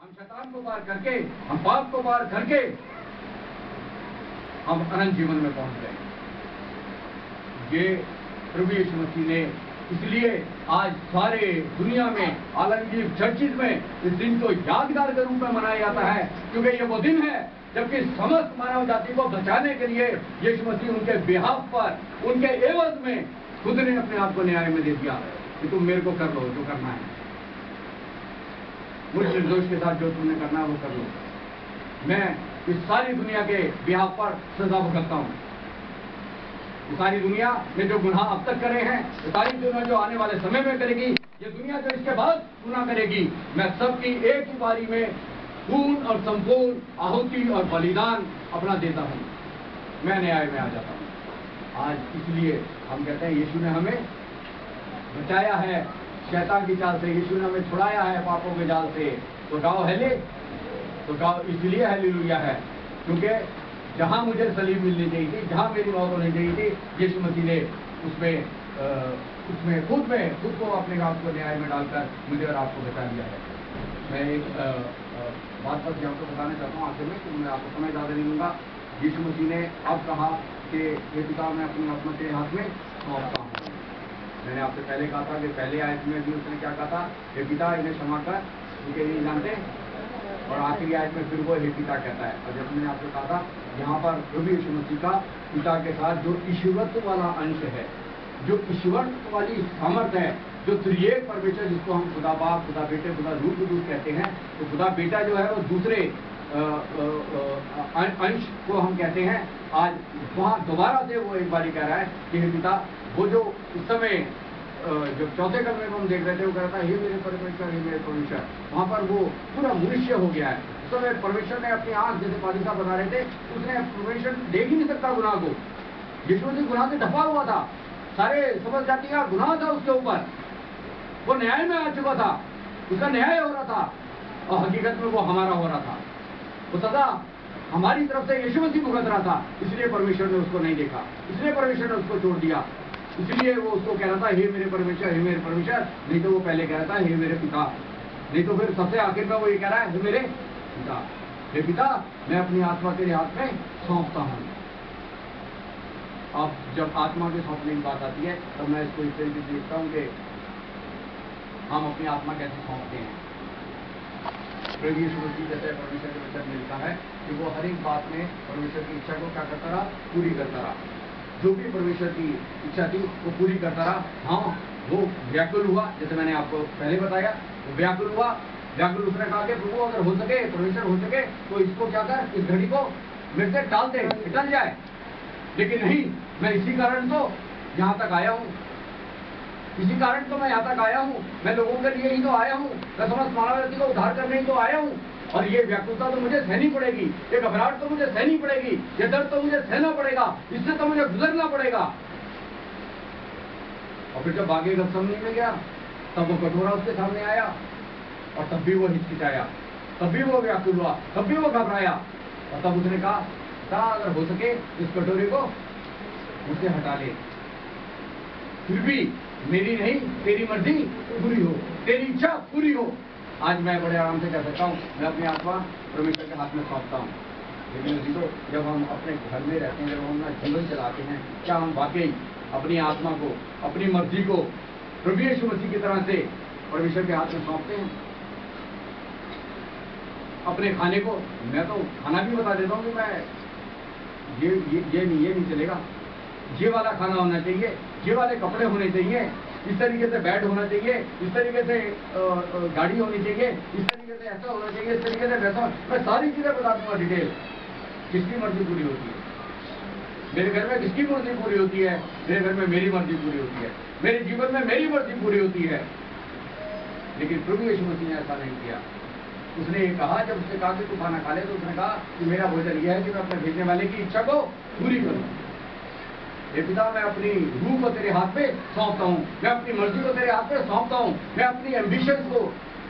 हम शैतान को पार करके, हम पाप को पार करके हम अनंत जीवन में पहुंच गए। ये प्रभु यीशु मसीह ने, इसलिए आज सारे दुनिया में आलमगीर चर्चिज में इस दिन को यादगार के रूप में मनाया जाता है, क्योंकि ये वो दिन है जबकि समस्त मानव जाति को बचाने के लिए यीशु मसीह उनके बिहाफ पर, उनके एवज में खुद ने अपने आप को न्याय में दे दिया कि तुम मेरे को कर लो जो करना है, मुझ निर्दोष के साथ जो तुमने करना है वो कर लो। मैं इस सारी दुनिया के बिहाफ पर सजा भुगतता हूं। ये सारी दुनिया में जो गुनाह अब तक करे हैं, ये सारी दुनिया जो आने वाले समय में करेगी, ये दुनिया जो इसके बाद गुनाह करेगी, मैं सबकी एक ही बारी में पूर्ण और संपूर्ण आहुति और बलिदान अपना देता हूं। मैं न्याय में आ जाता हूं। आज इसलिए हम कहते हैं यीशु ने हमें बचाया है शैतान की चाल से, यीशु ने हमें छुड़ाया है पापों के जाल से। तो गाओ हेले, तो गाओ इसलिए हालेलुया है क्योंकि जहां मुझे सलीब मिलनी चाहिए थी, जहां मेरी मौत होनी चाहिए थी, यीशु मसीह ने उसमें खुद को अपने आप को न्याय में डालकर मुझे और आपको बचा लिया है। मैं एक बात पर आपको बताना चाहता हूँ आखिर में, कि मैं आपको समय ज़्यादा नहीं दूंगा। यीशु मसीह ने अब कहा कि ये पिता मैं अपनी आत्मा के हाथ में सौंपता हूँ। मैंने आपसे पहले कहा था कि पहले आयत में भी उसने क्या कहा था, हे पिता इन्हें क्षमा कर, उनके नहीं जानते, और आखिरी आयत में फिर वो हे पिता कहता है। और जब मैंने आपसे कहा था, यहाँ पर प्रभु यीशु मसीह का पिता के साथ जो ईश्वरत्व वाला अंश है, जो ईश्वरत्व वाली सामर्थ है, जो त्रिएक परमेश्वर जिसको हम खुदा बाप, खुदा बेटे, खुदा रूह कुदूस कहते हैं, तो खुदा बेटा जो है वो दूसरे अंश को हम कहते हैं। आज वहाँ दोबारा से वो एक बारी कह रहा है कि हे पिता, वो जो उस समय जब चौथे कलमे को हम देख रहे थे, वो कहता है हे मेरे परमेश्वर, हे मेरे परमेश्वर, वहाँ पर वो पूरा मनुष्य हो गया है। उस समय परमेश्वर ने अपनी आंख जैसे पालिसा बना रहे थे, उसने परमेश्वर देख ही नहीं सकता गुनाह को। यीशु मसीह गुनाह से ढपा हुआ था, सारे समझ जाति का गुनाह था उसके ऊपर, वो न्याय में आ चुका था, उसका न्याय हो रहा था, और हकीकत में वो हमारा हो रहा था। वो सदा हमारी तरफ से यीशु मसीह भुगत रहा था, इसलिए परमेश्वर ने उसको नहीं देखा, इसलिए परमेश्वर ने उसको छोड़ दिया, इसलिए वो उसको कह रहा था हे मेरे परमेश्वर, हे मेरे परमेश्वर। नहीं तो वो पहले कह रहा था हे मेरे पिता, नहीं तो फिर सबसे आखिर में वो ये कह रहा है हे मेरे पिता। हे पिता, मैं अपनी आत्मा तेरे हाथ में सौंपता हूँ। अब जब आत्मा के सौंपने की बात आती है, तो मैं इसको इस तरीके से देखता हूँ कि हम अपनी आत्मा कैसे सौंपते हैं। प्रभु यीशु मसीह जैसे परमेश्वर के वचन में लिखा है कि वो हर एक बात में परमेश्वर की इच्छा को क्या करता रहा, पूरी करता रहा। जो भी परमेश्वर की इच्छा थी वो पूरी करता रहा। हाँ, वो व्याकुल हुआ, जैसे मैंने आपको पहले बताया, वो व्याकुल हुआ। व्याकुल उसने कहा कि प्रभु अगर हो सके, परमेश्वर हो सके, तो इसको क्या कर, इस घड़ी को मेरे से टाल दे, टल जाए। लेकिन नहीं, मैं इसी कारण तो यहाँ तक आया हूँ, इसी कारण तो मैं यहाँ तक आया हूँ, मैं लोगों के लिए ही तो आया हूँ, मैं समस्त मानव जाति को उद्धार करने ही तो आया हूँ। और ये व्याकुलता तो मुझे सहनी पड़ेगी, ये घबराहट तो मुझे सहनी पड़ेगी, ये दर्द तो मुझे सहना पड़ेगा, इससे तो मुझे गुजरना पड़ेगा। और फिर जब आगे गत्समनी में गया, तब वो कटोरा उसके सामने आया, और तब भी वो हिचकिचाया, तब भी वो व्याकुल हुआ, तब भी वो घबराया, और तब उसने कहा अगर हो सके इस कटोरे को मुझसे हटा ले, फिर भी मेरी नहीं तेरी मर्जी पूरी हो, तेरी इच्छा पूरी हो। आज मैं बड़े आराम से कह सकता हूँ, मैं अपनी आत्मा परमेश्वर के हाथ में सौंपता हूँ। लेकिन उसी तो जब हम अपने घर में रहते हैं, जब हम अपना जीवन चलाते हैं, क्या हम वाकई अपनी आत्मा को, अपनी मर्जी को प्रभु यीशु मसीह की तरह से परमेश्वर के हाथ में सौंपते हैं? अपने खाने को, मैं तो खाना भी बता देता हूँ कि मैं ये नहीं चलेगा, ये वाला खाना होना चाहिए, ये वाले कपड़े होने चाहिए, इस तरीके से बेड होना चाहिए, इस तरीके से गाड़ी होनी चाहिए, इस तरीके से ऐसा होना चाहिए, इस तरीके से वैसा। मैं सारी चीजें बता दूंगा डिटेल। किसकी मर्जी पूरी होती है? मेरे घर में किसकी मर्जी पूरी होती है? मेरे घर में मेरी मर्जी पूरी होती है, मेरे जीवन में मेरी मर्जी पूरी होती है। लेकिन प्रभु यीशु मसीह ने ऐसा नहीं किया। उसने ये कहा, जब उसने कहा कि तू खाना खा ले, तो उसने कहा कि मेरा भोजन यह है कि मैं अपने भेजने वाले की इच्छा को पूरी करूं। हे पिता, मैं अपनी रूह को तेरे हाथ में सौंपता हूँ, मैं अपनी मर्जी को तेरे हाथ में सौंपता हूँ, मैं अपनी एम्बिशन को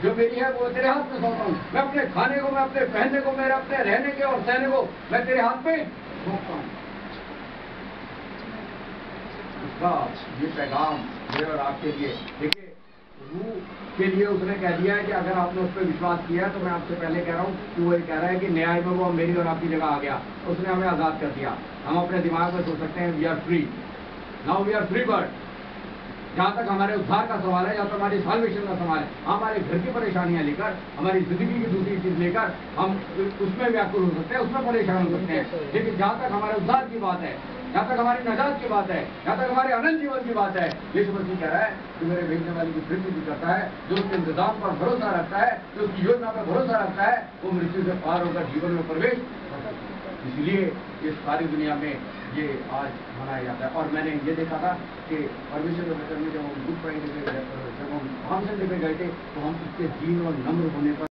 जो मेरी है वो तेरे हाथ में सौंपता हूँ, मैं अपने खाने को, मैं अपने पहनने को, मेरे अपने रहने के और सहने को मैं तेरे हाथ में सौंपता हूँ। उसका ये पैगाम मेरे और आपके लिए, देखिए रूह के लिए उसने कह दिया है कि अगर आपने उस पर विश्वास किया तो मैं आपसे पहले कह रहा हूँ कि वो ये कह रहा है कि न्याय में वो मेरी और आपकी जगह आ गया, उसने हमें आज़ाद कर दिया। हम अपने दिमाग में सोच सकते हैं we are free, now we are free bird. जहाँ तक हमारे उद्धार का सवाल है, जहाँ तक हमारी साल्वेशन का सवाल है, हमारे घर की परेशानियां लेकर, हमारी जिंदगी की दूसरी चीज लेकर हम उसमें व्याकुल हो सकते हैं, उसमें परेशान हो सकते हैं। लेकिन जहाँ तक हमारे उद्धार की बात है, जहाँ तक हमारी नजात की बात है, जहाँ तक हमारे अनंत जीवन की बात है, यीशु मसीह कह रहा है कि मेरे भेजने वाले की प्रीति भी करता है, जो उसके इंतजाम पर भरोसा रखता है, जो उसकी योजना पर भरोसा रखता है, वो मृत्यु से पार होकर जीवन में प्रवेश कर सकता है। इसलिए इस सारी दुनिया में ये आज मनाया जाता है। और मैंने ये देखा था कि परमेश्वर के वचन में जब हम गुड फ्राइडे पे, जब हम पाम संडे पे गए थे, तो हम इसके दीन और नम्र होने पर